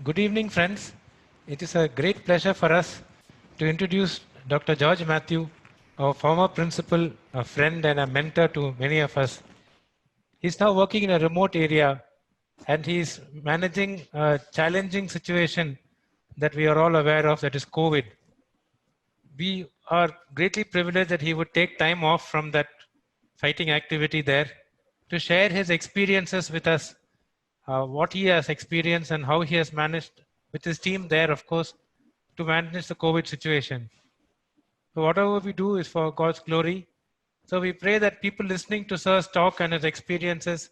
Good evening, friends. It is a great pleasure for us to introduce Dr. George Matthew, our former principal, a friend, and a mentor to many of us. He's now working in a remote area and he's managing a challenging situation that we are all aware of, that is COVID. We are greatly privileged that he would take time off from that fighting activity there to share his experiences with us, what he has experienced and how he has managed with his team there, of course, to manage the COVID situation. So whatever we do is for God's glory. So we pray that people listening to Sir's talk and his experiences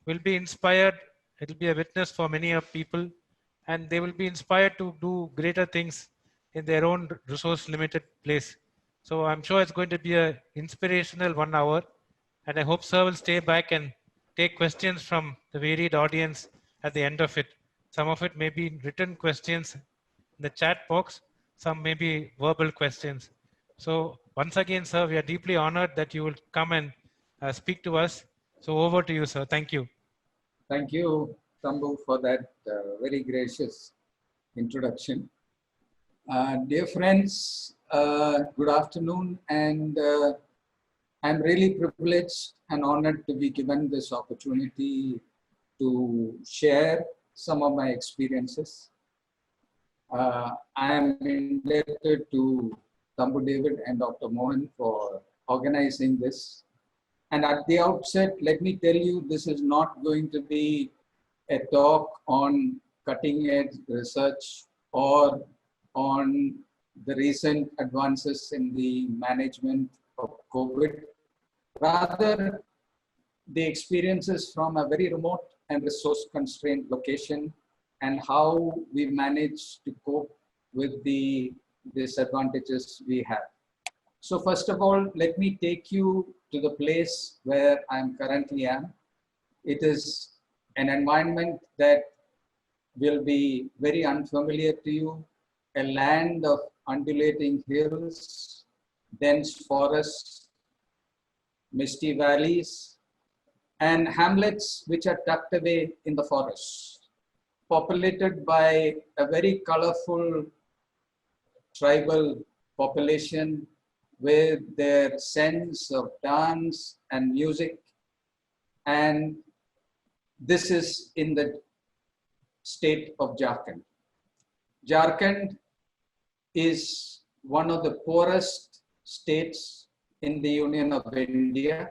will be inspired. It will be a witness for many of people, and they will be inspired to do greater things in their own resource limited place. So I'm sure it's going to be a inspirational 1 hour, and I hope Sir will stay back and take questions from the varied audience at the end of it. Some of it may be written questions in the chat box, some may be verbal questions. So once again, sir, we are deeply honored that you will come and speak to us. So over to you, sir. Thank you. Thank you, Tambu, for that very gracious introduction. Dear friends, good afternoon, and I'm really privileged and honored to be given this opportunity to share some of my experiences. I am indebted to Tambu David and Dr. Mohan for organizing this. And at the outset, let me tell you, this is not going to be a talk on cutting edge research or on the recent advances in the management of COVID. Rather, the experiences from a very remote and resource constrained location and how we manage to cope with the disadvantages we have. So first of all, let me take you to the place where I'm currently am. It is an environment that will be very unfamiliar to you, a land of undulating hills, dense forests, misty valleys, and hamlets which are tucked away in the forest, populated by a very colorful tribal population with their sense of dance and music. And this is in the state of Jharkhand. Jharkhand is one of the poorest states in the Union of India,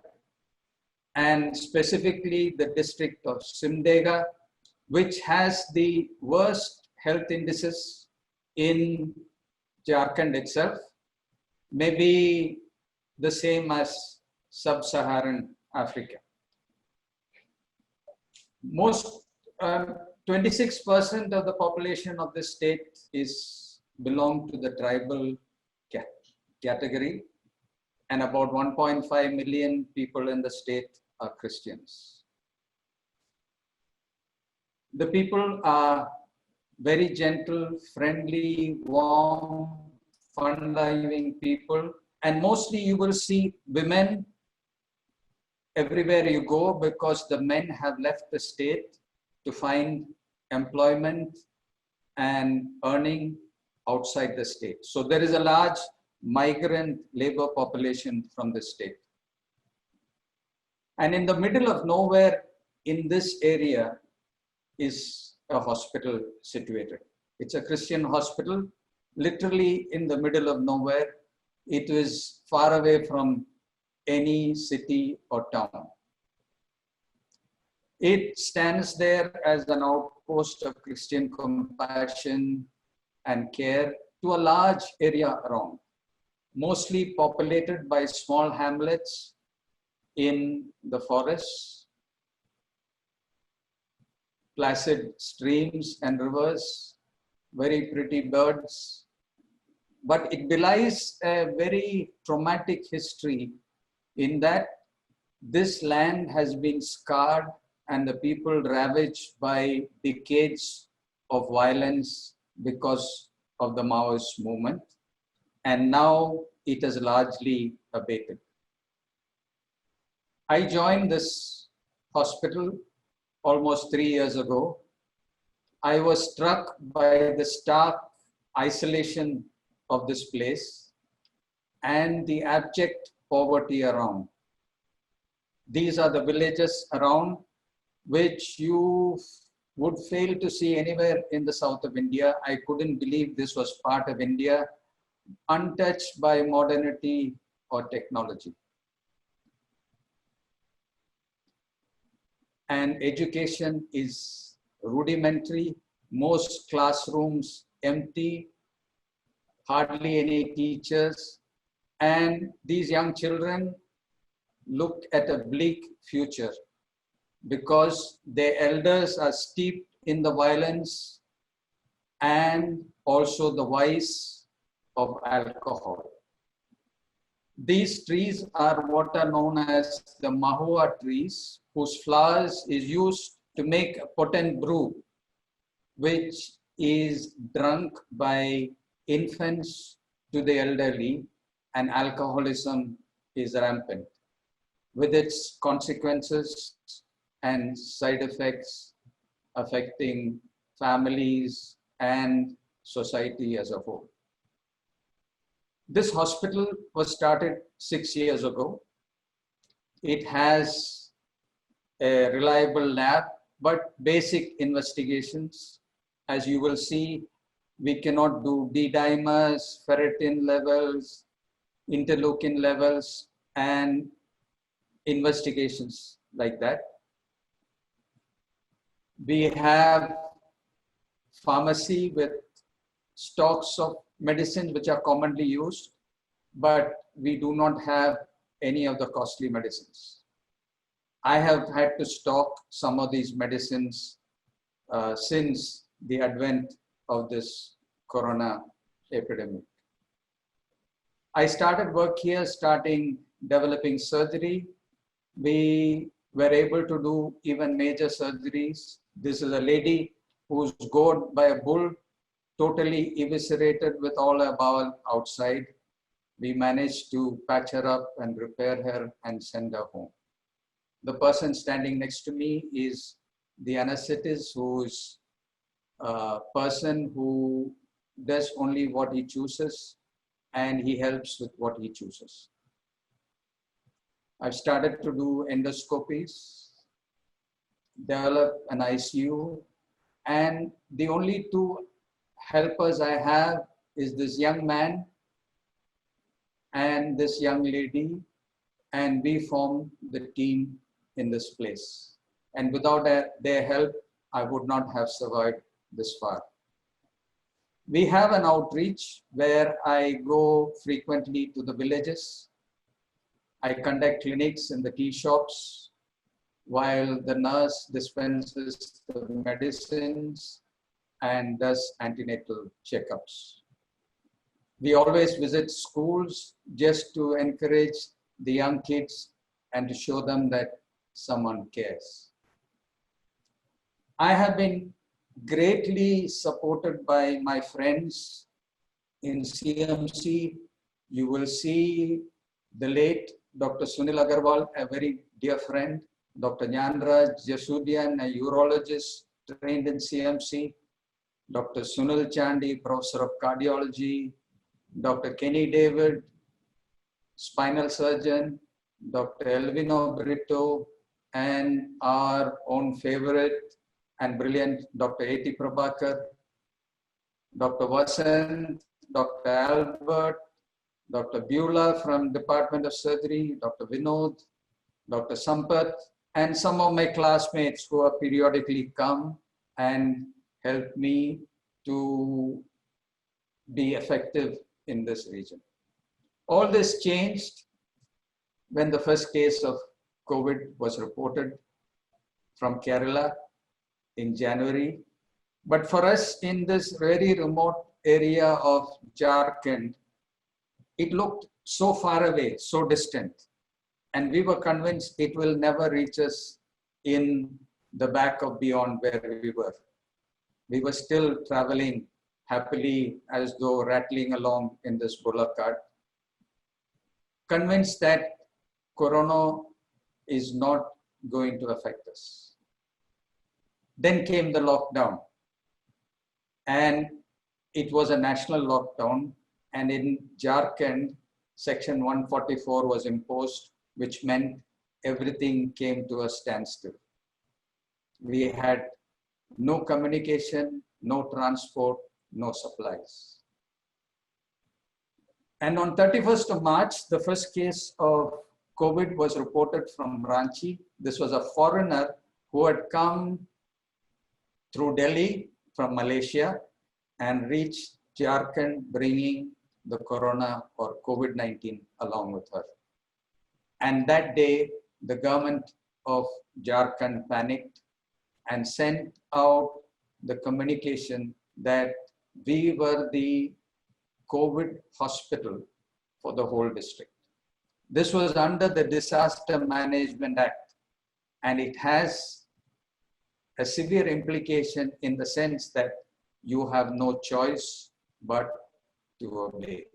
and specifically the district of Simdega, which has the worst health indices in Jharkhand itself, maybe the same as sub-Saharan Africa. Most 26% of the population of this state belong to the tribal category, and about 1.5 million people in the state are Christians. The people are very gentle, friendly, warm, fun-loving people, and mostly you will see women everywhere you go because the men have left the state to find employment and earning outside the state. So there is a large migrant labor population from the state. And in the middle of nowhere in this area is a hospital situated. It's a Christian hospital, literally in the middle of nowhere. It is far away from any city or town. It stands there as an outpost of Christian compassion and care to a large area around, mostly populated by small hamlets in the forests, placid streams and rivers, very pretty birds. But it belies a very traumatic history in that this land has been scarred and the people ravaged by decades of violence because of the Maoist movement. And now it is largely abated. I joined this hospital almost 3 years ago I was struck by the stark isolation of this place and the abject poverty around. These are the villages around which you would fail to see anywhere in the south of India. I couldn't believe this was part of India, untouched by modernity or technology. And education is rudimentary, most classrooms empty, hardly any teachers, and these young children look at a bleak future because their elders are steeped in the violence and also the vice of alcohol. These trees are what are known as the mahua trees, whose flowers is used to make a potent brew, which is drunk by infants to the elderly, and alcoholism is rampant, with its consequences and side effects affecting families and society as a whole. This hospital was started 6 years ago. It has a reliable lab, but basic investigations. As you will see, we cannot do D-dimers, ferritin levels, interleukin levels, and investigations like that. We have pharmacy with stocks of medicines which are commonly used, but we do not have any of the costly medicines. I have had to stock some of these medicines since the advent of this corona epidemic. I started work here, starting developing surgery. We were able to do even major surgeries. This is a lady who's gored by a bull, totally eviscerated with all her bowel outside. We managed to patch her up and repair her and send her home. The person standing next to me is the anesthetist, who's a person who does only what he chooses, and he helps with what he chooses. I've started to do endoscopies, develop an ICU, and the only two helpers I have is this young man and this young lady, and we form the team in this place. And without their help, I would not have survived this far. We have an outreach where I go frequently to the villages. I conduct clinics in the tea shops while the nurse dispenses the medicines and does antenatal checkups. We always visit schools just to encourage the young kids and to show them that someone cares. I have been greatly supported by my friends in CMC. You will see the late Dr. Sunil Agarwal, a very dear friend, Dr. Nyanraj Jasudian, a urologist trained in CMC, Dr. Sunil Chandy, professor of cardiology, Dr. Kenny David, spinal surgeon, Dr. Elvino Brito, and our own favorite and brilliant Dr. A.T. Prabhakar, Dr. Vasant, Dr. Albert, Dr. Beulah from Department of Surgery, Dr. Vinod, Dr. Sampath, and some of my classmates who have periodically come and helped me to be effective in this region. All this changed when the first case of COVID was reported from Kerala in January. But for us in this very remote area of Jharkhand, it looked so far away, so distant. And we were convinced it will never reach us in the back of beyond where we were. We were still traveling happily as though rattling along in this bullock cart, convinced that Corona is not going to affect us. Then came the lockdown. and it was a national lockdown. And in Jharkhand, Section 144 was imposed, which meant everything came to a standstill. We had no communication, no transport, no supplies. And on 31st of March, the first case of COVID was reported from Ranchi. This was a foreigner who had come through Delhi from Malaysia and reached Jharkhand bringing the corona or COVID-19 along with her. And that day, the government of Jharkhand panicked and sent out the communication that we were the COVID hospital for the whole district. This was under the Disaster Management Act, and it has a severe implication in the sense that you have no choice but to obey.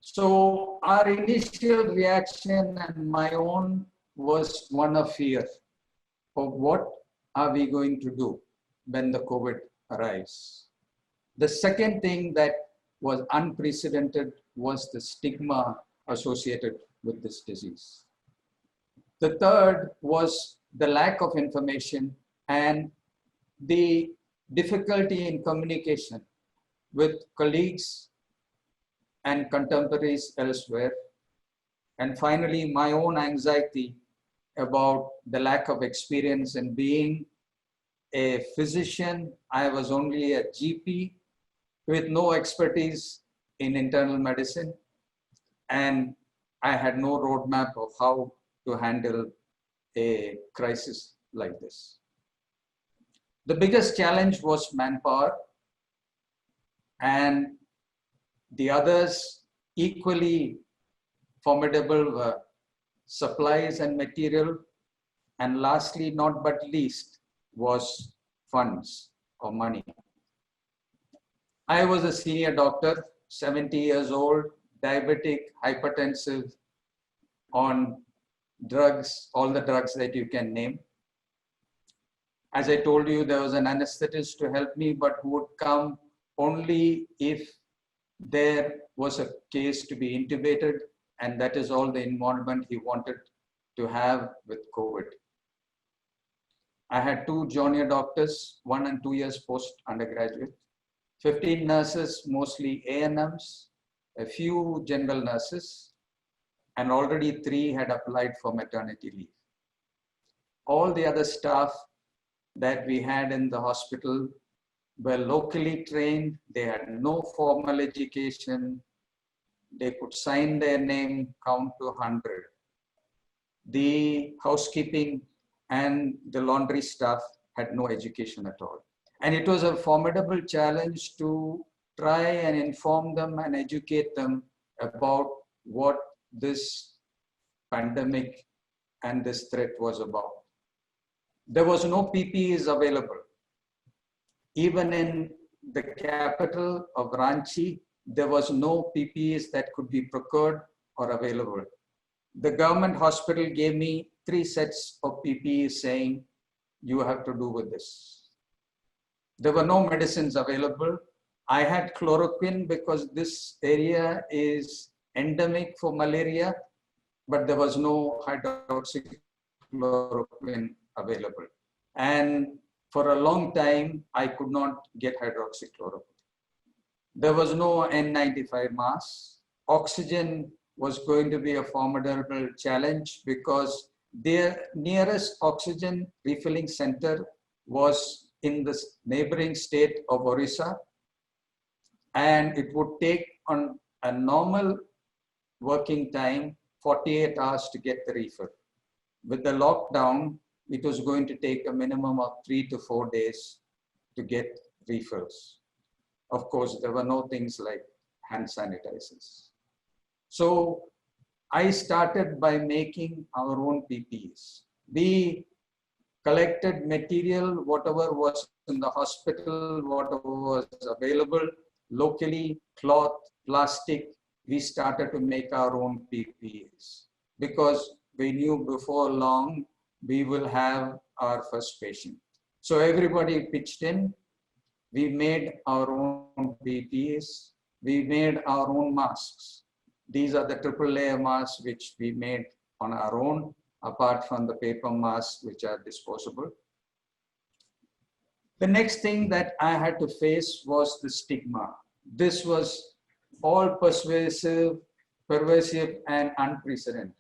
So our initial reaction and my own was one of fear of what are we going to do when the COVID arrives. The second thing that was unprecedented was the stigma associated with this disease. The third was the lack of information and the difficulty in communication with colleagues and contemporaries elsewhere. And finally, my own anxiety about the lack of experience in being a physician. I was only a GP with no expertise in internal medicine, and I had no roadmap of how to handle a crisis like this. The biggest challenge was manpower, and the others equally formidable were supplies and material, and lastly, not but least, was funds or money. I was a senior doctor, 70 years old, diabetic, hypertensive, on drugs, all the drugs that you can name. As I told you, there was an anesthetist to help me, but who would come only if there was a case to be intubated, and that is all the involvement he wanted to have with COVID. I had 2 junior doctors, 1 and 2 years post-undergraduate, 15 nurses, mostly A&Ms, a few general nurses, and already 3 had applied for maternity leave. All the other staff that we had in the hospital were locally trained. They had no formal education. They could sign their name, count to 100. The housekeeping and the laundry staff had no education at all. And it was a formidable challenge to try and inform them and educate them about what this pandemic and this threat was about. There was no PPEs available. Even in the capital of Ranchi, there was no PPEs that could be procured or available. The government hospital gave me 3 sets of PPEs saying, you have to do with this. There were no medicines available. I had chloroquine because this area is endemic for malaria, but there was no hydroxychloroquine available. And for a long time, I could not get hydroxychloroquine. There was no N95 mask. Oxygen was going to be a formidable challenge because their nearest oxygen refilling center was in the neighboring state of Orissa, and it would take on a normal working time 48 hours to get the refill. With the lockdown, it was going to take a minimum of 3 to 4 days to get refills. Of course, there were no things like hand sanitizers. So I started by making our own PPEs. We collected material, whatever was in the hospital, whatever was available locally, cloth, plastic. We started to make our own PPEs because we knew before long we will have our first patient. So everybody pitched in. We made our own PPEs. We made our own masks. These are the triple layer masks which we made on our own, apart from the paper masks which are disposable. The next thing that I had to face was the stigma. This was all pervasive and unprecedented.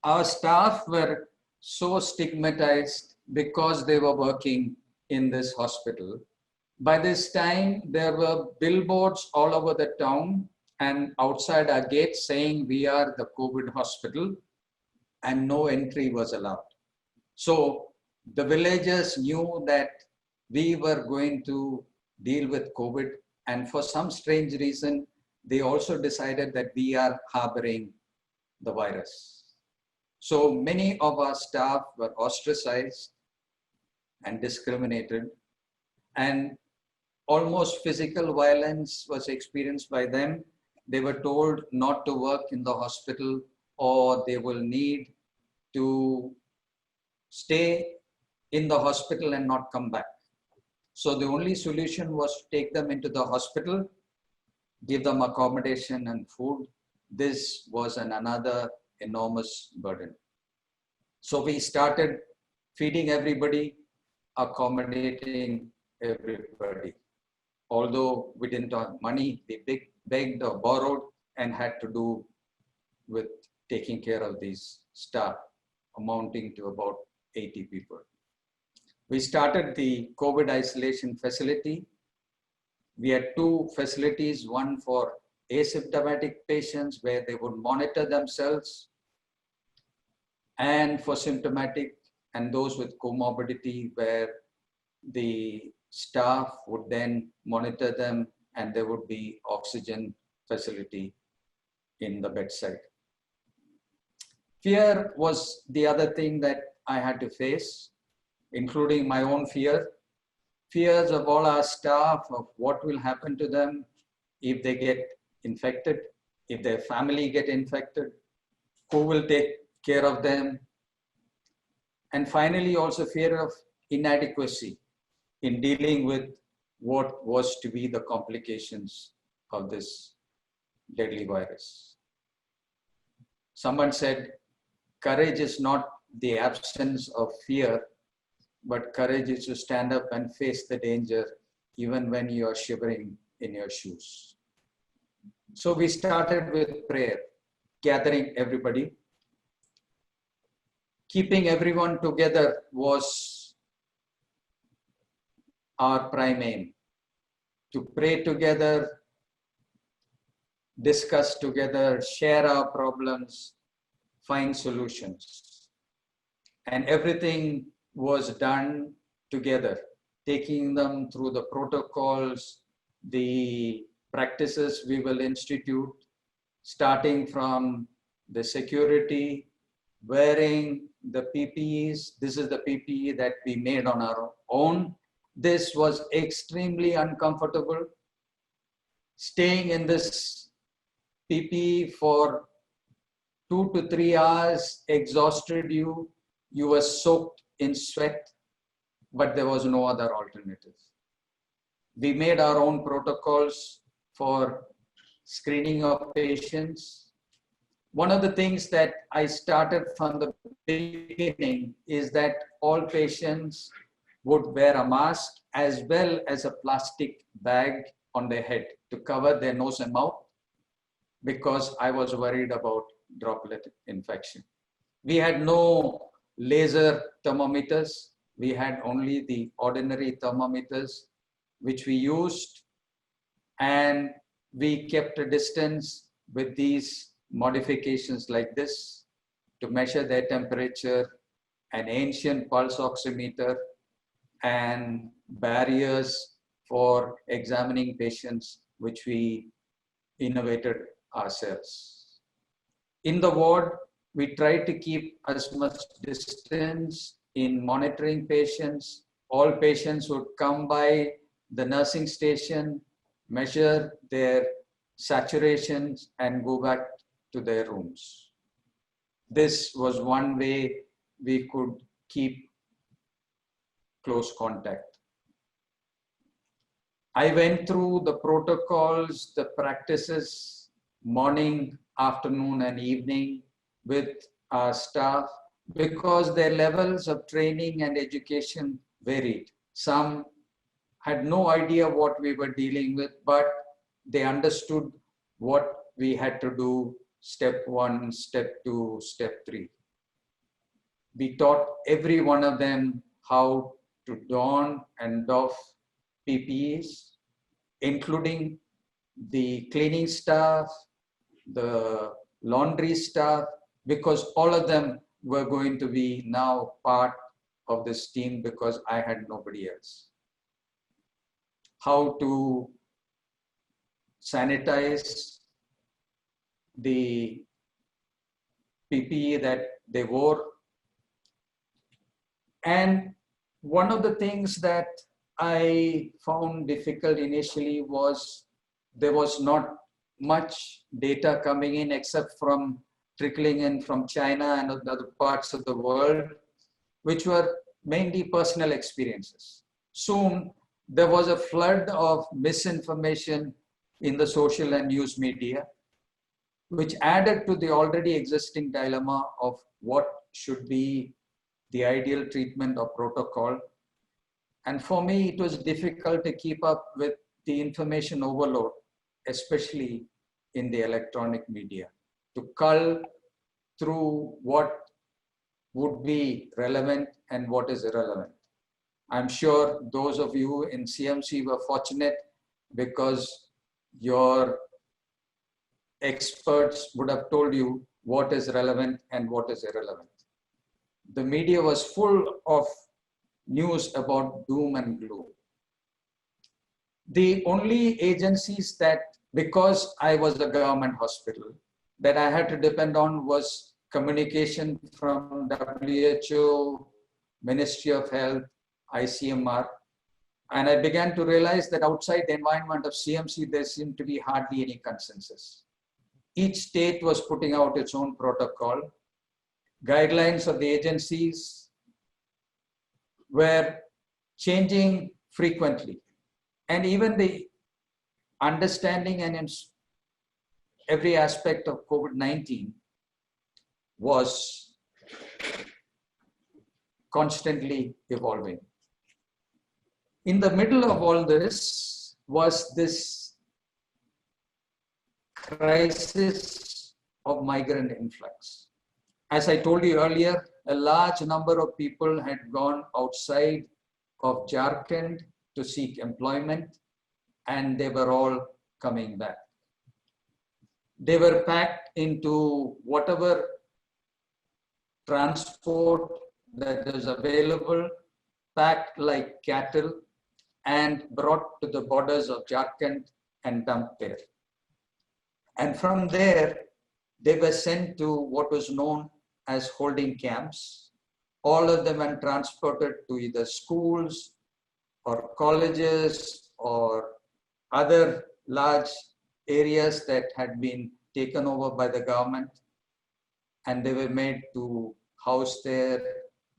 Our staff were so stigmatized because they were working in this hospital. By this time, there were billboards all over the town and outside our gate saying we are the COVID hospital, and no entry was allowed. So the villagers knew that we were going to deal with COVID, and for some strange reason, they also decided that we are harboring the virus. So many of our staff were ostracized and discriminated, and almost physical violence was experienced by them. They were told not to work in the hospital, or they will need to stay in the hospital and not come back. So the only solution was to take them into the hospital, give them accommodation and food. This was another enormous burden. So we started feeding everybody, accommodating everybody. Although we didn't have money, we begged or borrowed and had to do with taking care of these staff, amounting to about 80 people. We started the COVID isolation facility. We had two facilities, one for asymptomatic patients where they would monitor themselves, and for symptomatic and those with comorbidity where the staff would then monitor them and there would be oxygen facility in the bedside. Fear was the other thing that I had to face, including my own fear. Fears of all our staff of what will happen to them if they get infected, if their family get infected, who will take care of them. And finally, also fear of inadequacy in dealing with what was to be the complications of this deadly virus. Someone said, courage is not the absence of fear, but courage is to stand up and face the danger even when you are shivering in your shoes. So we started with prayer, gathering everybody. Keeping everyone together was our prime aim. To pray together, discuss together, share our problems, find solutions. And everything was done together, taking them through the protocols, the practices we will institute, starting from the security, wearing the PPEs. This is the PPE that we made on our own. This was extremely uncomfortable. Staying in this PPE for 2 to 3 hours exhausted you. You were soaked in sweat, but there was no other alternative. We made our own protocols for screening of patients. One of the things that I started from the beginning is that all patients would wear a mask as well as a plastic bag on their head to cover their nose and mouth, because I was worried about droplet infection. We had no laser thermometers. We had only the ordinary thermometers, which we used, and we kept a distance with these modifications like this to measure their temperature, an ancient pulse oximeter, and barriers for examining patients, which we innovated ourselves. In the ward, we tried to keep as much distance in monitoring patients. All patients would come by the nursing station, measure their saturations, and go back to their rooms. This was one way we could keep close contact. I went through the protocols, the practices, morning, afternoon, and evening with our staff because their levels of training and education varied. Some had no idea what we were dealing with, but they understood what we had to do, step 1, step 2, step 3. We taught every one of them how to don and doff PPEs, including the cleaning staff, the laundry staff, because all of them were going to be now part of this team because I had nobody else. How to sanitize the PPE that they wore. And one of the things that I found difficult initially was there was not much data coming in except from trickling in from China and other parts of the world, which were mainly personal experiences. Soon, there was a flood of misinformation in the social and news media, which added to the already existing dilemma of what should be the ideal treatment or protocol. And for me, it was difficult to keep up with the information overload, especially in the electronic media, to cull through what would be relevant and what is irrelevant. I'm sure those of you in CMC were fortunate because your experts would have told you what is relevant and what is irrelevant. The media was full of news about doom and gloom. The only agencies that, because I was a government hospital, that I had to depend on was communication from WHO, Ministry of Health, ICMR. And I began to realize that outside the environment of CMC, there seemed to be hardly any consensus. Each state was putting out its own protocol. Guidelines of the agencies were changing frequently. And even the understanding and in every aspect of COVID-19 was constantly evolving. In the middle of all this was this crisis of migrant influx. As I told you earlier, a large number of people had gone outside of Jharkhand to seek employment, and they were all coming back. They were packed into whatever transport that is available, packed like cattle, and brought to the borders of Jharkhand and dumped there. And from there, they were sent to what was known as holding camps. All of them were transported to either schools or colleges or other large areas that had been taken over by the government, and they were made to house there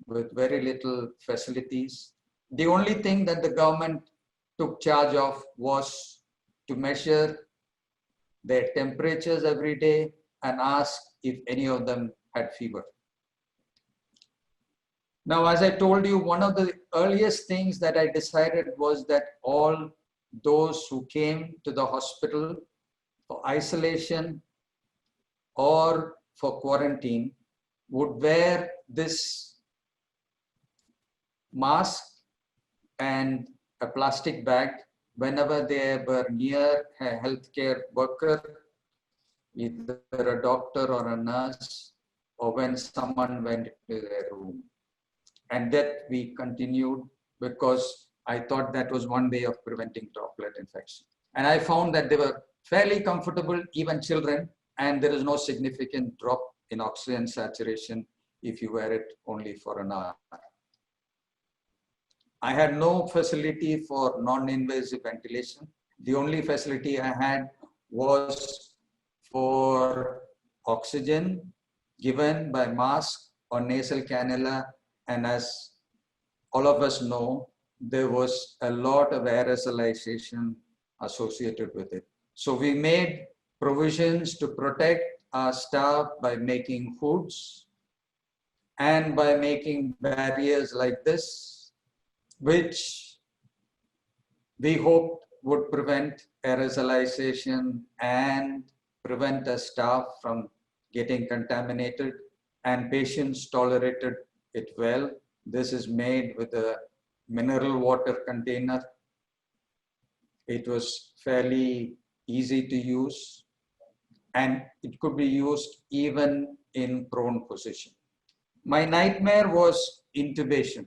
with very little facilities. The only thing that the government took charge of was to measure their temperatures every day and ask if any of them had fever. Now, as I told you, one of the earliest things that I decided was that all those who came to the hospital for isolation or for quarantine would wear this mask and a plastic bag whenever they were near a healthcare worker, either a doctor or a nurse, or when someone went to their room. And that we continued because I thought that was one way of preventing droplet infection. And I found that they were fairly comfortable, even children, and there is no significant drop in oxygen saturation if you wear it only for an hour. I had no facility for non-invasive ventilation. The only facility I had was for oxygen given by mask or nasal cannula, and as all of us know there was a lot of aerosolization associated with it. So we made provisions to protect our staff by making hoods and by making barriers like this, which we hoped would prevent aerosolization and prevent the staff from getting contaminated, and patients tolerated it well. This is made with a mineral water container. It was fairly easy to use, and it could be used even in prone position. My nightmare was intubation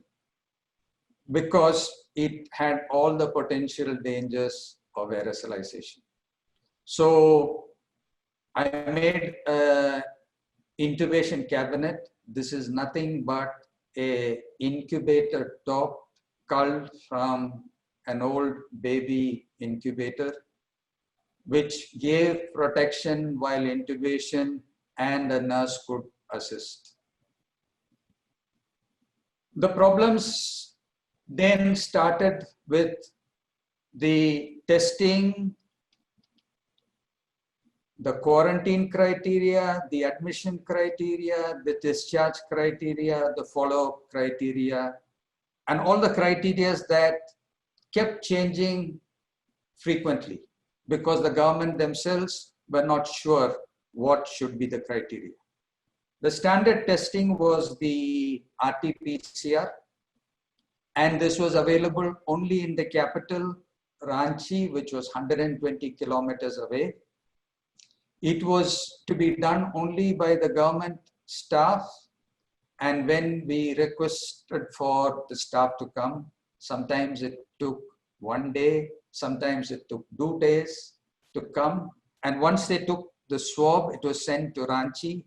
because it had all the potential dangers of aerosolization. So I made an intubation cabinet. This is nothing but a incubator top culled from an old baby incubator, which gave protection while intubation and a nurse could assist. The problems then started with the testing, the quarantine criteria, the admission criteria, the discharge criteria, the follow-up criteria, and all the criteria that kept changing frequently because the government themselves were not sure what should be the criteria. The standard testing was the RT-PCR, and this was available only in the capital, Ranchi, which was 120 kilometers away. It was to be done only by the government staff, and when we requested for the staff to come, sometimes it took 1 day, sometimes it took 2 days to come. And once they took the swab, it was sent to Ranchi.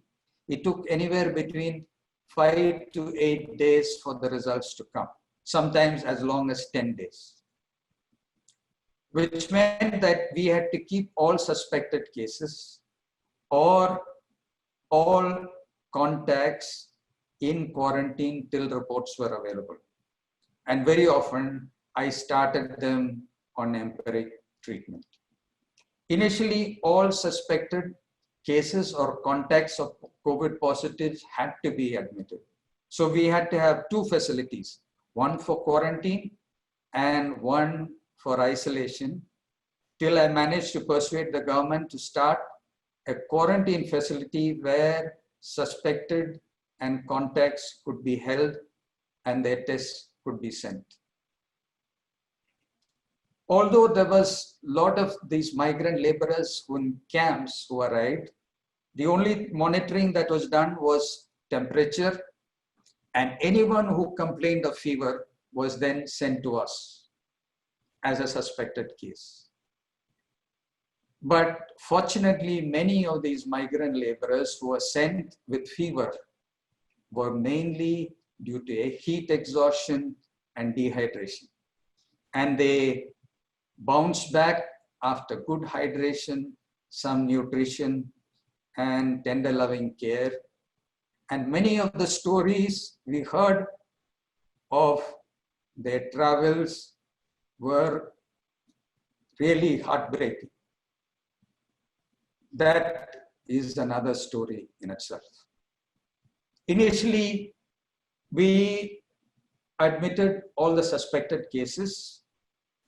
It took anywhere between 5 to 8 days for the results to come, sometimes as long as 10 days. Which meant that we had to keep all suspected cases or all contacts in quarantine till reports were available. And very often, I started them on empiric treatment. Initially, all suspected cases or contacts of COVID positives had to be admitted. So we had to have 2 facilities, one for quarantine and one for isolation, till I managed to persuade the government to start a quarantine facility where suspected and contacts could be held and their tests could be sent. Although there was a lot of these migrant laborers in camps who arrived, the only monitoring that was done was temperature, and anyone who complained of fever was then sent to us as a suspected case. But fortunately, many of these migrant laborers who were sent with fever were mainly due to a heat exhaustion and dehydration. And they bounced back after good hydration, some nutrition, and tender loving care. And many of the stories we heard of their travels were really heartbreaking. That is another story in itself. Initially, we admitted all the suspected cases.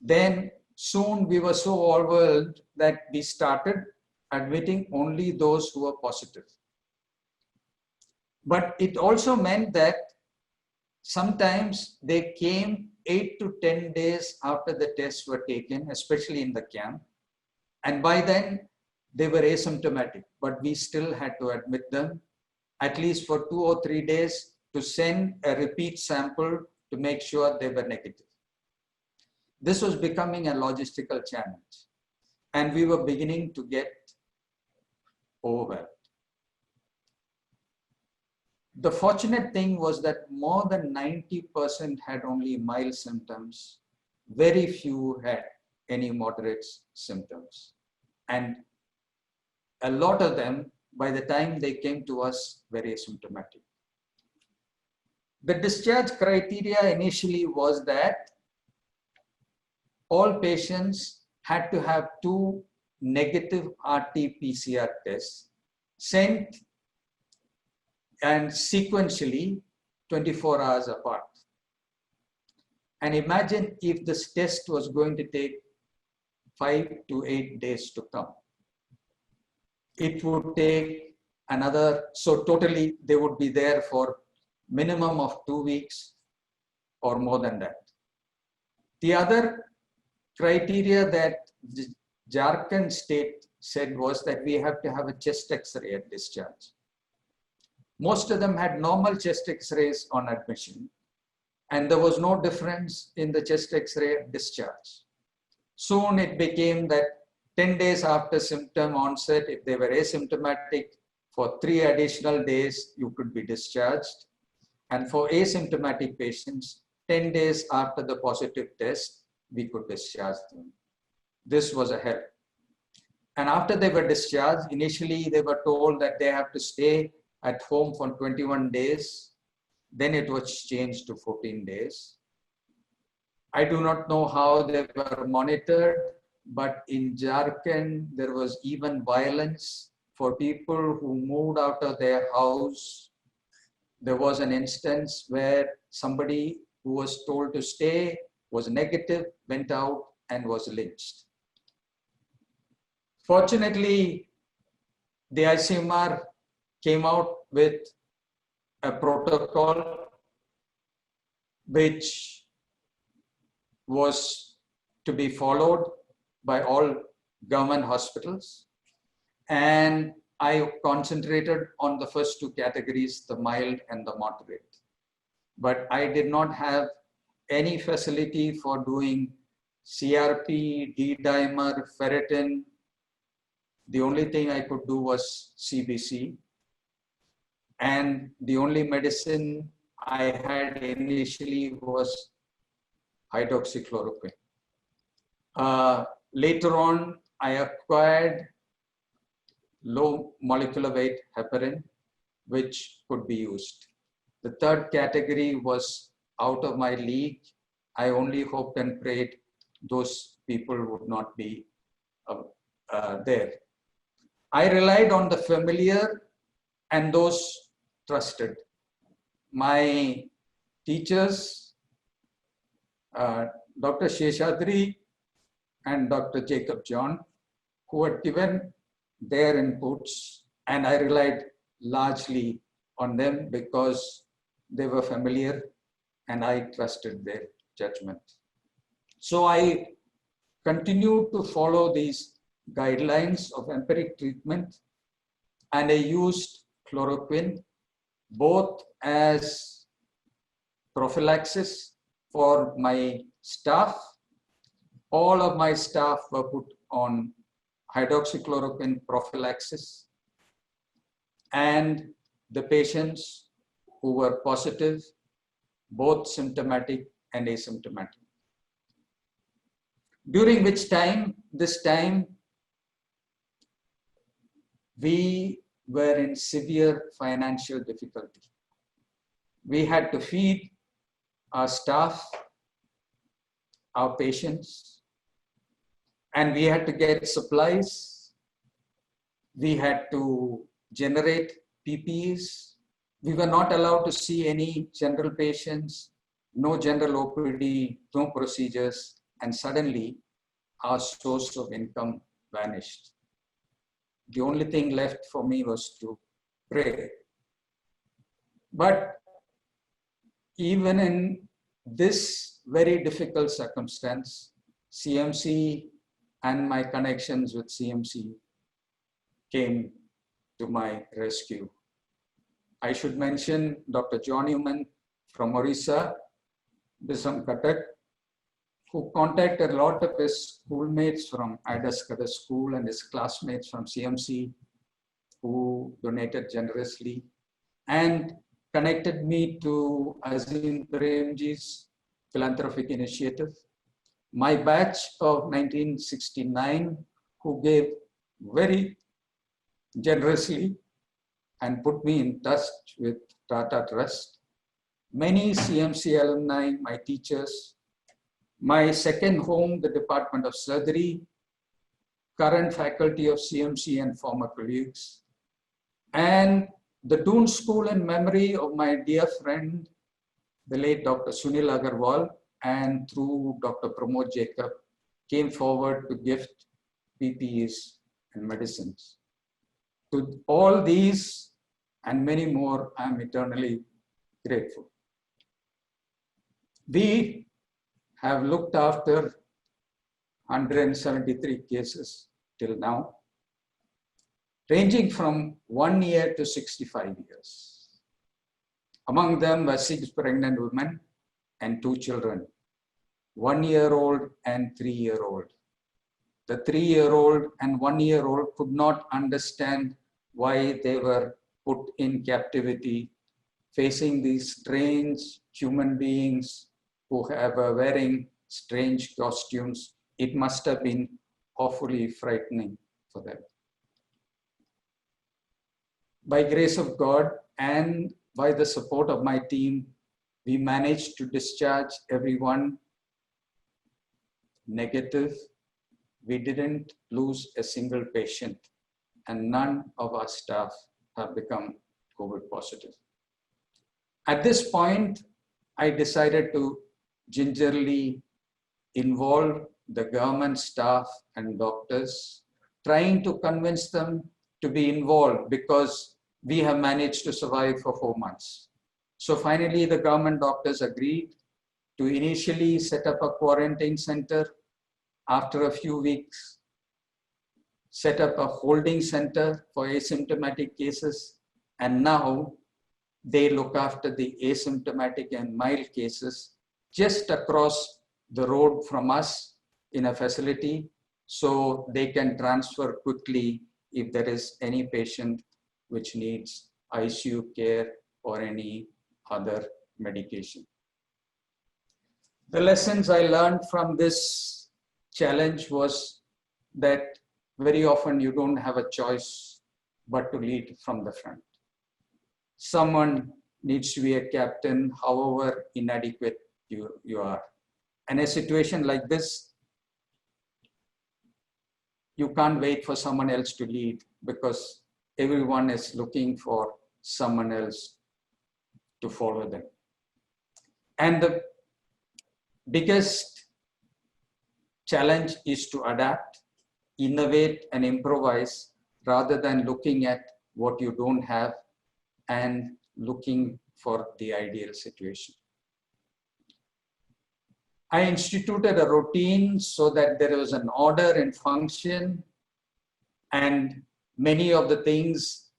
Then soon we were so overwhelmed that we started admitting only those who were positive. But it also meant that sometimes they came 8 to 10 days after the tests were taken, especially in the camp. And by then, they were asymptomatic, but we still had to admit them at least for 2 or 3 days to send a repeat sample to make sure they were negative. This was becoming a logistical challenge, and we were beginning to get overwhelmed. The fortunate thing was that more than 90% had only mild symptoms. Very few had any moderate symptoms. And a lot of them, by the time they came to us, were asymptomatic. The discharge criteria initially was that all patients had to have 2 negative RT-PCR tests sent and sequentially 24 hours apart. And imagine if this test was going to take 5 to 8 days to come. It would take another, so totally they would be there for minimum of 2 weeks or more than that. The other criteria that the Jharkhand state said was that we have to have a chest X-ray at discharge. Most of them had normal chest X-rays on admission, and there was no difference in the chest X-ray at discharge. Soon it became that 10 days after symptom onset, if they were asymptomatic, for 3 additional days, you could be discharged. And for asymptomatic patients, 10 days after the positive test, we could discharge them. This was a help. And after they were discharged, initially they were told that they have to stay at home for 21 days. Then it was changed to 14 days. I do not know how they were monitored, but in Jharkhand, there was even violence for people who moved out of their house. There was an instance where somebody who was told to stay was negative, went out and was lynched. Fortunately, the ICMR came out with a protocol which was to be followed by all government hospitals. And I concentrated on the first 2 categories, the mild and the moderate. But I did not have any facility for doing CRP, D-dimer, ferritin. The only thing I could do was CBC. And the only medicine I had initially was hydroxychloroquine. Later on, I acquired low molecular weight heparin, which could be used. The third category was out of my league. I only hoped and prayed those people would not be there. I relied on the familiar and those trusted. My teachers, Dr. Sheshadri and Dr. Jacob John, who had given their inputs, and I relied largely on them because they were familiar and I trusted their judgment. So I continued to follow these guidelines of empiric treatment, and I used chloroquine both as prophylaxis for my staff. All of my staff were put on hydroxychloroquine prophylaxis, and the patients who were positive, both symptomatic and asymptomatic. During which time, we were in severe financial difficulty. We had to feed our staff, our patients, and we had to get supplies. We had to generate PPEs. We were not allowed to see any general patients, no general OPD, no procedures, and suddenly our source of income vanished. The only thing left for me was to pray. But even in this very difficult circumstance, CMC and my connections with CMC came to my rescue. I should mention Dr. John Newman from Orissa, Bisam Katak, who contacted a lot of his schoolmates from Adaskada School and his classmates from CMC, who donated generously, and connected me to Azim Premji's philanthropic initiative. My batch of 1969, who gave very generously and put me in touch with Tata Trust. many CMC alumni, my teachers, my second home, the Department of Surgery, current faculty of CMC and former colleagues, and the Doon School in memory of my dear friend, the late Dr. Sunil Agarwal, and through Dr. Pramod Jacob, came forward to gift PPEs and medicines. To all these and many more, I am eternally grateful. We have looked after 173 cases till now, ranging from 1 year to 65 years. Among them were 6 pregnant women and 2 children, 1-year-old and 3-year-old. The 3-year-old and 1-year-old could not understand why they were put in captivity, facing these strange human beings who were wearing strange costumes. It must have been awfully frightening for them. By grace of God and by the support of my team, we managed to discharge everyone negative. We didn't lose a single patient, and none of our staff have become COVID positive. At this point, I decided to gingerly involve the government staff and doctors, trying to convince them to be involved because we have managed to survive for 4 months. So finally, the government doctors agreed to initially set up a quarantine center. After a few weeks, set up a holding center for asymptomatic cases. And now they look after the asymptomatic and mild cases just across the road from us in a facility, so they can transfer quickly if there is any patient which needs ICU care or any other medication. The lessons I learned from this challenge was that very often you don't have a choice but to lead from the front. Someone needs to be a captain, however inadequate you are. And a situation like this, you can't wait for someone else to lead because everyone is looking for someone else to follow them. And the biggest challenge is to adapt, innovate, and improvise rather than looking at what you don't have and looking for the ideal situation. I instituted a routine so that there was an order and function, and many of the things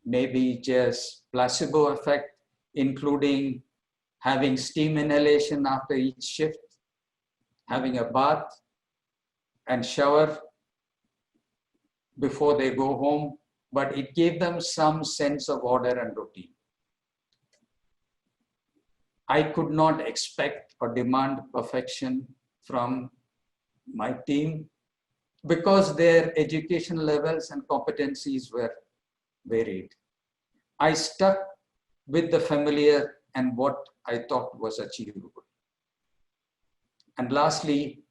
may be just placebo effect, including having steam inhalation after each shift, having a bath and shower before they go home, but it gave them some sense of order and routine. I could not expect or demand perfection from my team because their education levels and competencies were varied. I stuck with the familiar and what I thought was achievable. And lastly,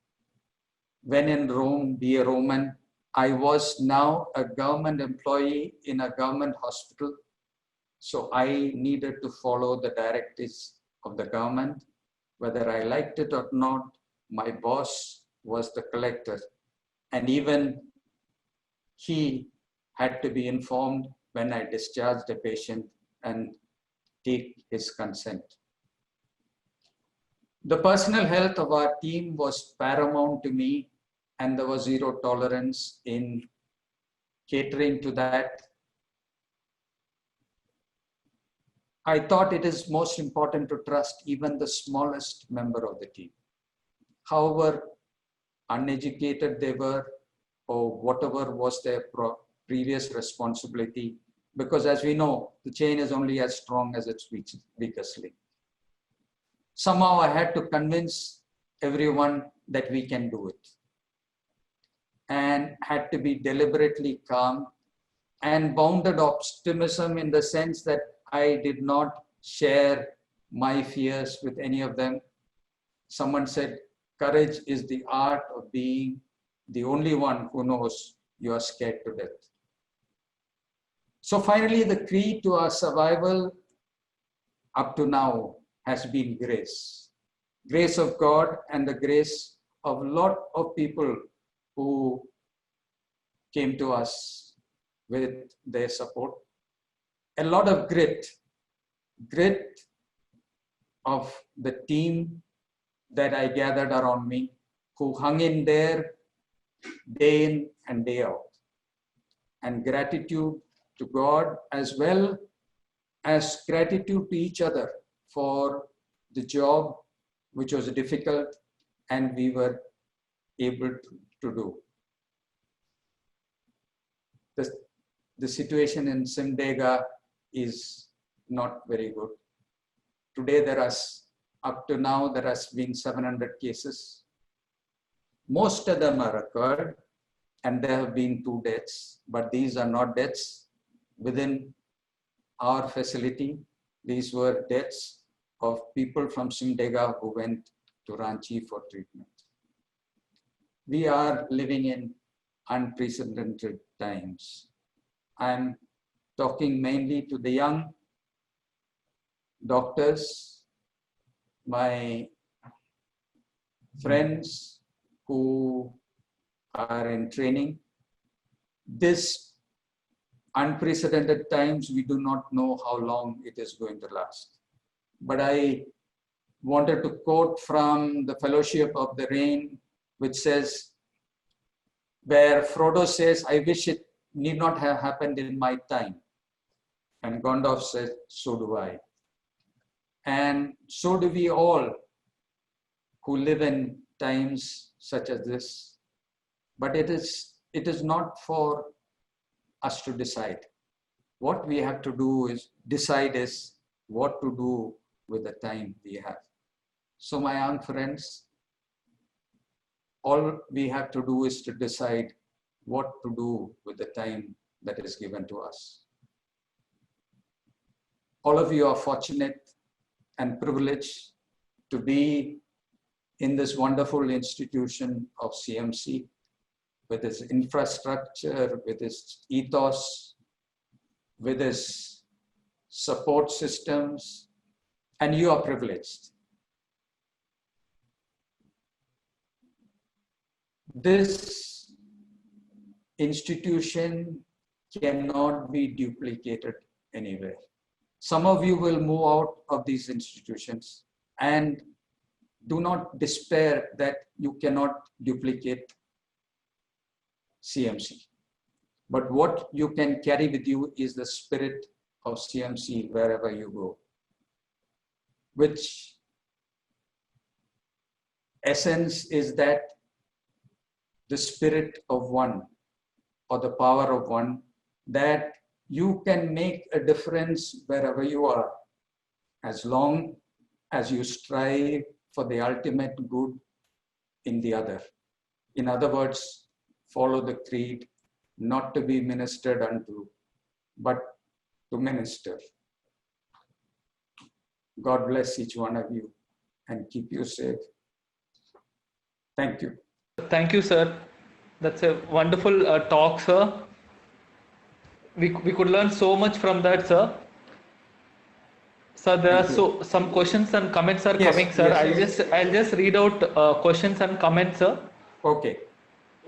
when in Rome, be a Roman, I was now a government employee in a government hospital. So I needed to follow the directives of the government. Whether I liked it or not, my boss was the collector. And even he had to be informed when I discharged a patient and take his consent. The personal health of our team was paramount to me, and there was zero tolerance in catering to that. I thought it is most important to trust even the smallest member of the team, however uneducated they were or whatever was their previous responsibility, because as we know, the chain is only as strong as its weakest link. Somehow I had to convince everyone that we can do it, and had to be deliberately calm and bounded optimism in the sense that I did not share my fears with any of them. Someone said, courage is the art of being the only one who knows you are scared to death. So finally, the key to our survival up to now has been grace. Grace of God and the grace of a lot of people who came to us with their support. A lot of grit of the team that I gathered around me, who hung in there day in and day out. And gratitude to God as well as gratitude to each other for the job which was difficult and we were able to do. The situation in Simdega is not very good. Today up to now there has been 700 cases. Most of them are occurred and there have been 2 deaths, but these are not deaths within our facility. These were deaths of people from Simdega who went to Ranchi for treatment. We are living in unprecedented times. I'm talking mainly to the young doctors, my friends who are in training. This unprecedented times, we do not know how long it is going to last. But I wanted to quote from the Fellowship of the Rain, which says, where Frodo says, I wish it need not have happened in my time. And Gandalf says, so do I. And so do we all who live in times such as this. But it is not for us to decide. What we have to do is decide is what to do with the time we have. So my young friends, all we have to do is to decide what to do with the time that is given to us. All of you are fortunate and privileged to be in this wonderful institution of CMC, with its infrastructure, with its ethos, with its support systems, and you are privileged. This institution cannot be duplicated anywhere. Some of you will move out of these institutions, and do not despair that you cannot duplicate CMC. But what you can carry with you is the spirit of CMC wherever you go, which essence is that the spirit of one, or the power of one, that you can make a difference wherever you are, as long as you strive for the ultimate good in the other. In other words, follow the creed, not to be ministered unto, but to minister. God bless each one of you and keep you safe. Thank you. Thank you, sir. That's a wonderful talk, sir. We could learn so much from that, sir. Sir, there are some questions and comments are coming, sir. Yes. I'll just read out questions and comments, sir. Okay.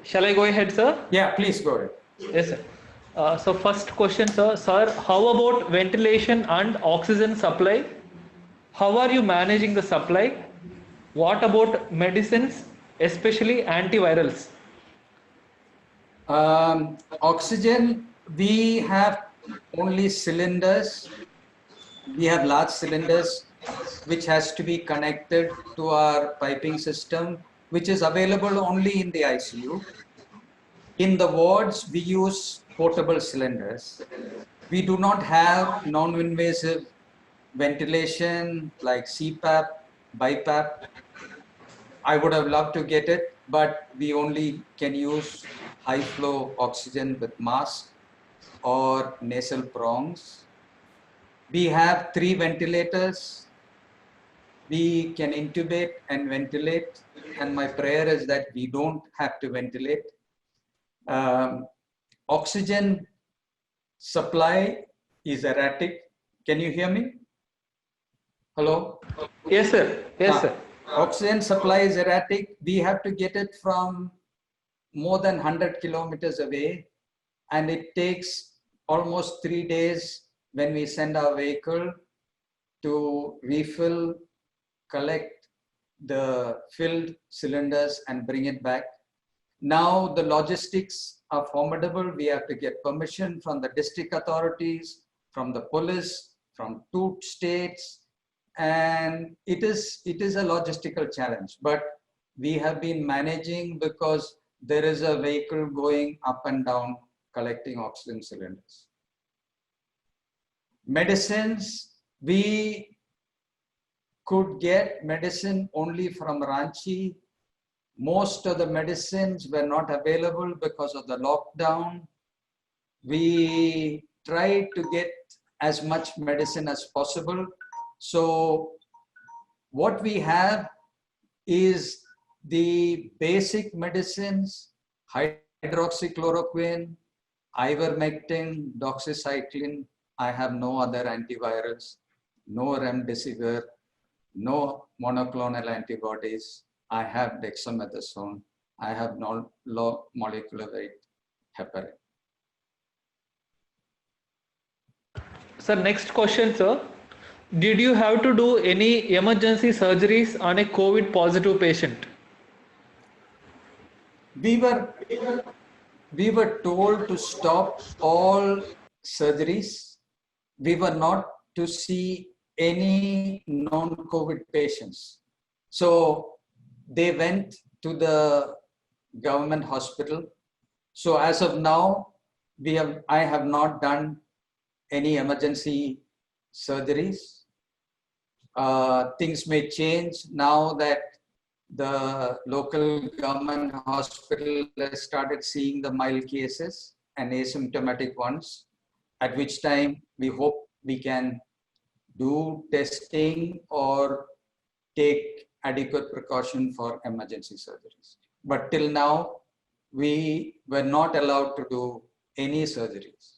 Shall I go ahead, sir? Yeah, please go ahead. Yes, sir. So first question, sir. Sir, how about ventilation and oxygen supply? How are you managing the supply? What about medicines, especially antivirals? Oxygen, we have only cylinders. We have large cylinders which has to be connected to our piping system, which is available only in the ICU. In the wards, we use portable cylinders. We do not have non-invasive ventilation like CPAP, BiPAP. I would have loved to get it, but we only can use high flow oxygen with mask or nasal prongs. We have 3 ventilators we can intubate and ventilate, and my prayer is that we don't have to ventilate. Oxygen supply is erratic. Can you hear me? Hello? Yes, sir. Yes, sir. Oxygen supply is erratic. We have to get it from more than 100 kilometers away, and it takes almost 3 days when we send our vehicle to refill, collect the filled cylinders and bring it back. Now the logistics are formidable. We have to get permission from the district authorities, from the police, from 2 states, and it is a logistical challenge. But we have been managing because there is a vehicle going up and down collecting oxygen cylinders. Medicines, we could get medicine only from Ranchi. Most of the medicines were not available because of the lockdown. We tried to get as much medicine as possible. So what we have is the basic medicines, hydroxychloroquine, ivermectin, doxycycline. I have no other antivirals, no remdesivir, no monoclonal antibodies. I have dexamethasone. I have no low molecular weight heparin. Sir, next question, sir. Did you have to do any emergency surgeries on a COVID positive patient? We were told to stop all surgeries. We were not to see any non-COVID patients. So they went to the government hospital. So as of now, I have not done any emergency surgeries. Things may change now that the local government hospital has started seeing the mild cases and asymptomatic ones, at which time we hope we can do testing or take adequate precaution for emergency surgeries. But till now, we were not allowed to do any surgeries.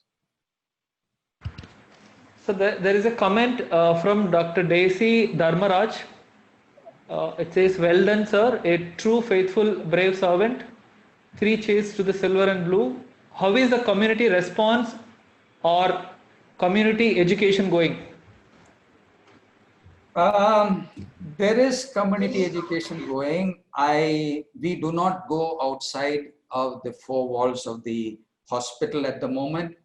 So there is a comment from Dr. Daisy Dharmaraj. It says, well done, sir. A true, faithful, brave servant. 3 cheers to the silver and blue. How is the community response or community education going? There is community education going. We do not go outside of the 4 walls of the hospital at the moment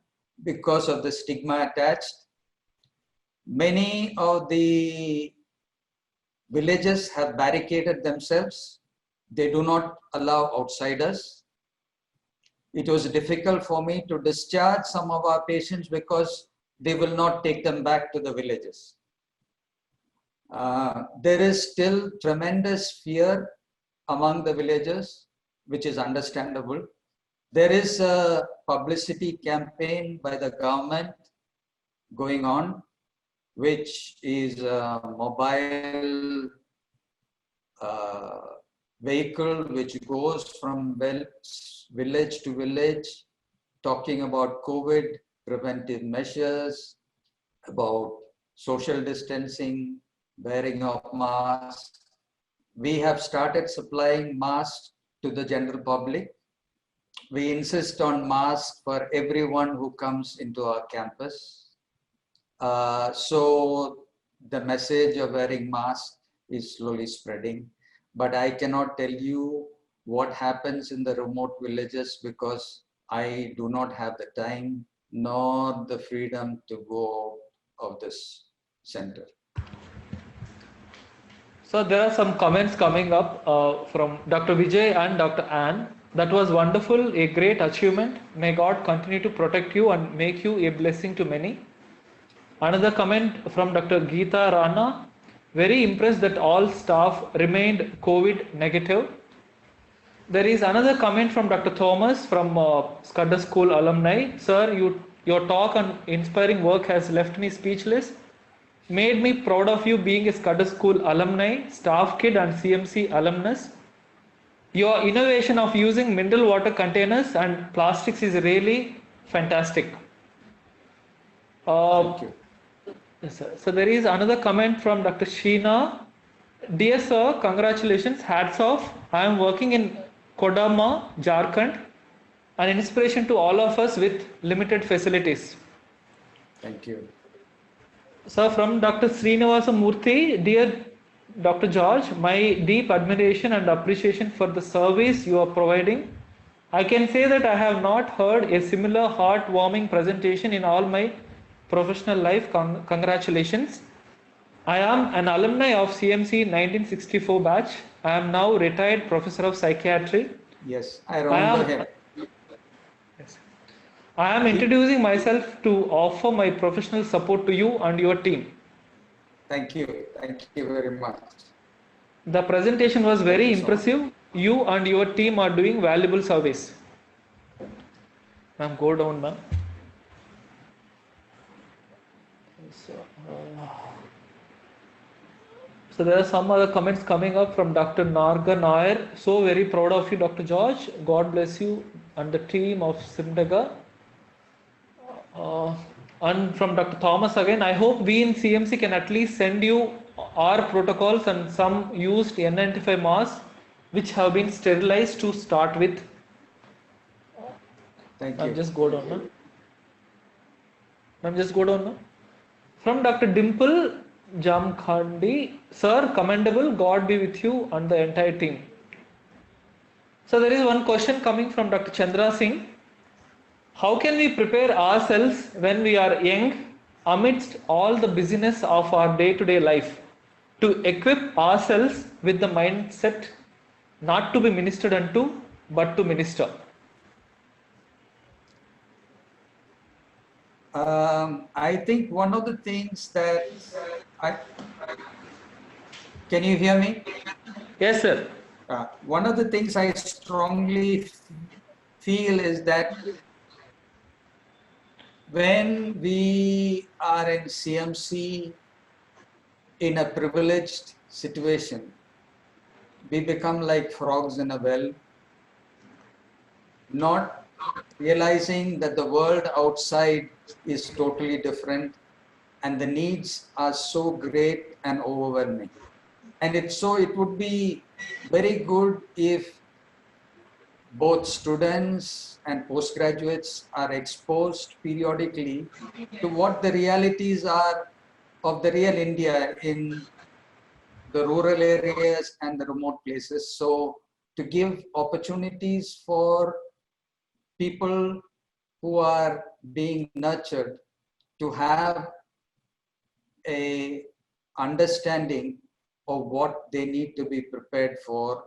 because of the stigma attached. Many of the villages have barricaded themselves. They do not allow outsiders. It was difficult for me to discharge some of our patients because they will not take them back to the villages. There is still tremendous fear among the villagers, which is understandable. There is a publicity campaign by the government going on, which is a mobile vehicle which goes from village to village, talking about COVID preventive measures, about social distancing, wearing of masks. We have started supplying masks to the general public. We insist on masks for everyone who comes into our campus. So the message of wearing masks is slowly spreading, but I cannot tell you what happens in the remote villages because I do not have the time nor the freedom to go out of this center. So there are some comments coming up from Dr. Vijay and Dr. Ann. That was wonderful, a great achievement. May God continue to protect you and make you a blessing to many. Another comment from Dr. Geeta Rana. Very impressed that all staff remained COVID negative. There is another comment from Dr. Thomas from Scudder School alumni. Sir, your talk on inspiring work has left me speechless. made me proud of you being a Scudder School alumni, staff kid and CMC alumnus. Your innovation of using mineral water containers and plastics is really fantastic. Thank you. Yes, sir. So there is another comment from Dr. Sheena. Dear sir, congratulations, hats off. I am working in Kodama, Jharkhand, an inspiration to all of us with limited facilities. Thank you. Sir, from Dr. Srinivasa Murthy, dear Dr. George, my deep admiration and appreciation for the service you are providing. I can say that I have not heard a similar heartwarming presentation in all my professional life. Congratulations. I am an alumni of CMC 1964 batch. I am now retired professor of psychiatry. Yes, I remember him. Yes. I am introducing myself to offer my professional support to you and your team. Thank you. Thank you very much. The presentation was very Thank you so much. impressive. You and your team are doing valuable service. Ma'am, go down, ma'am. So there are some other comments coming up from Dr. Narga Nair. So very proud of you, Dr. George. God bless you and the team of Simdaga. And from Dr. Thomas again, I hope we in CMC can at least send you our protocols and some used N95 masks which have been sterilized to start with. Thank Ma'am, you. just go down now. Ma'am, just go down now. From Dr. Dimple Jamkhandi, sir, commendable, God be with you and the entire team. So there is one question coming from Dr. Chandra Singh. How can we prepare ourselves when we are young amidst all the busyness of our day-to-day life to equip ourselves with the mindset not to be ministered unto but to minister? I think one of the things that can you hear me? Yes, sir. One of the things I strongly feel is that when we are in CMC in a privileged situation, we become like frogs in a well, not realizing that the world outside is totally different and the needs are so great and overwhelming. And it would be very good if both students and postgraduates are exposed periodically to what the realities are of the real India in the rural areas and the remote places. So to give opportunities for people who are being nurtured to have a understanding of what they need to be prepared for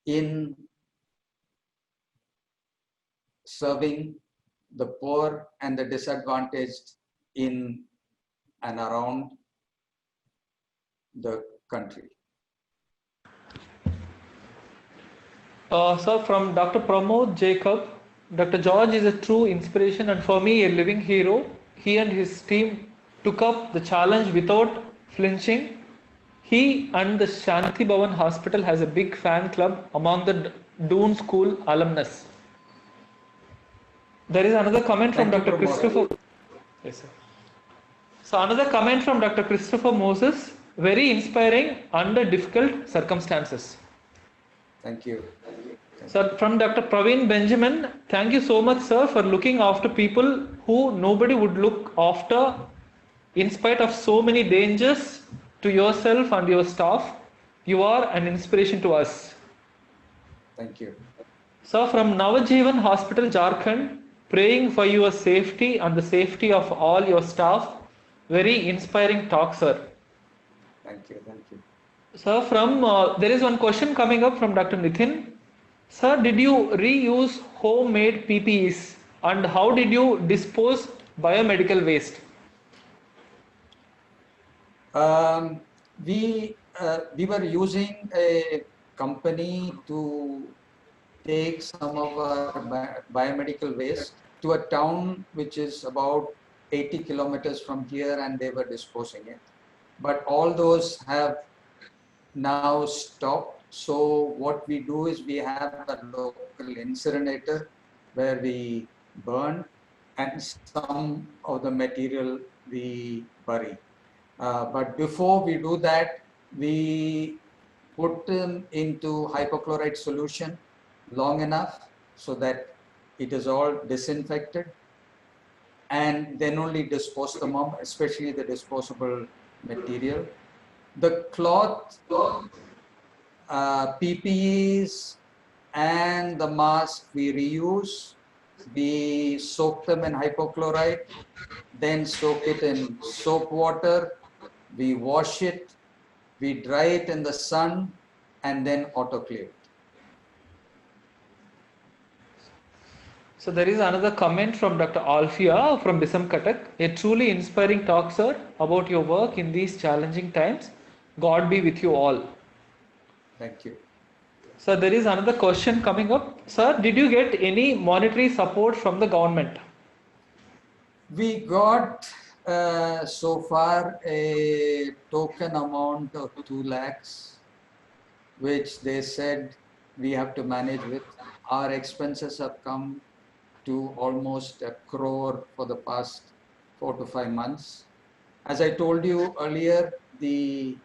in serving the poor and the disadvantaged in and around the country. Sir, from Dr. Pramod Jacob, Dr. George is a true inspiration and for me a living hero. He and his team took up the challenge without flinching. He and the Shanti Bhavan Hospital has a big fan club among the Doon School alumnus. There is another comment from Thank you, Dr. Pramod. Christopher. Yes, sir. So another comment from Dr. Christopher Moses, very inspiring under difficult circumstances. Thank you. Sir, from Dr. Praveen Benjamin, thank you so much, sir, for looking after people who nobody would look after in spite of so many dangers to yourself and your staff. You are an inspiration to us. Thank you. Sir, from Navajivan Hospital, Jharkhand, praying for your safety and the safety of all your staff. Very inspiring talk, sir. Thank you. Thank you. Sir, from there is one question coming up from Dr. Nithin. Sir, did you reuse homemade PPEs and how did you dispose biomedical waste? We were using a company to take some of our biomedical waste to a town which is about 80 kilometers from here, and they were disposing it. but all those have now stopped. So what we do is we have a local incinerator where we burn, and some of the material we bury. But before we do that, we put them into hypochlorite solution long enough so that it is all disinfected, and then only dispose them of, especially the disposable material. The cloth, PPEs, and the mask we reuse. We soak them in hypochlorite, then soak it in soap water. We wash it, we dry it in the sun, and then autoclave it. So there is another comment from Dr. Alfia from Bisam Katak. A truly inspiring talk, sir, about your work in these challenging times. God be with you all. Thank you. So there is another question coming up. Sir, did you get any monetary support from the government? We got so far a token amount of 2 lakhs, which they said we have to manage with. Our expenses have come to almost 1 crore for the past 4 to 5 months. As I told you earlier, the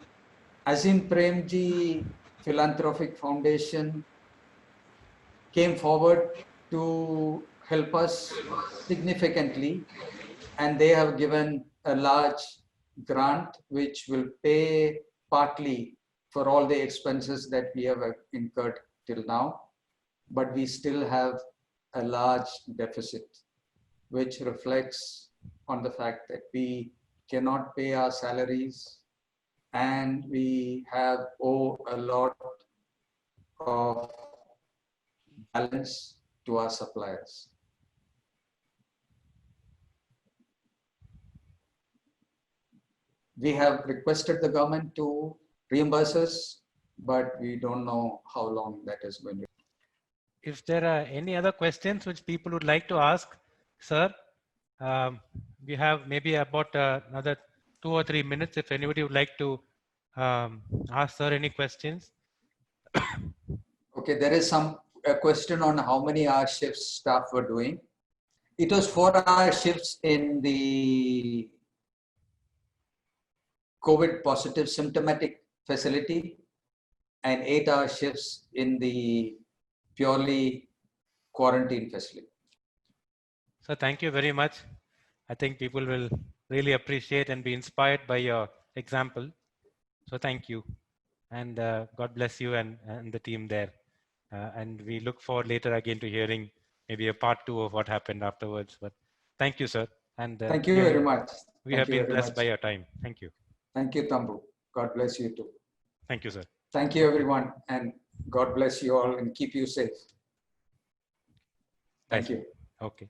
Azim Premji Philanthropic Foundation came forward to help us significantly, and they have given a large grant which will pay partly for all the expenses that we have incurred till now. But we still have a large deficit, which reflects on the fact that we cannot pay our salaries, and we owe a lot of balance to our suppliers. We have requested the government to reimburse us, but we don't know how long that is going to. If there are any other questions which people would like to ask, sir, we have maybe about another 2 or 3 minutes. If anybody would like to ask sir any questions. Okay, there is a question on how many hour shifts staff were doing. It was 4-hour shifts in the COVID positive symptomatic facility and 8-hour shifts in the purely quarantine facility. So thank you very much. I think people will really appreciate and be inspired by your example. So thank you. And God bless you and the team there. And we look forward later again to hearing maybe a part 2 of what happened afterwards. But thank you, sir. And thank you very much. We have been blessed by your time. Thank you. Thank you, Tambu. God bless you too. Thank you, sir. Thank you, everyone. And God bless you all and keep you safe. Thank you. Okay.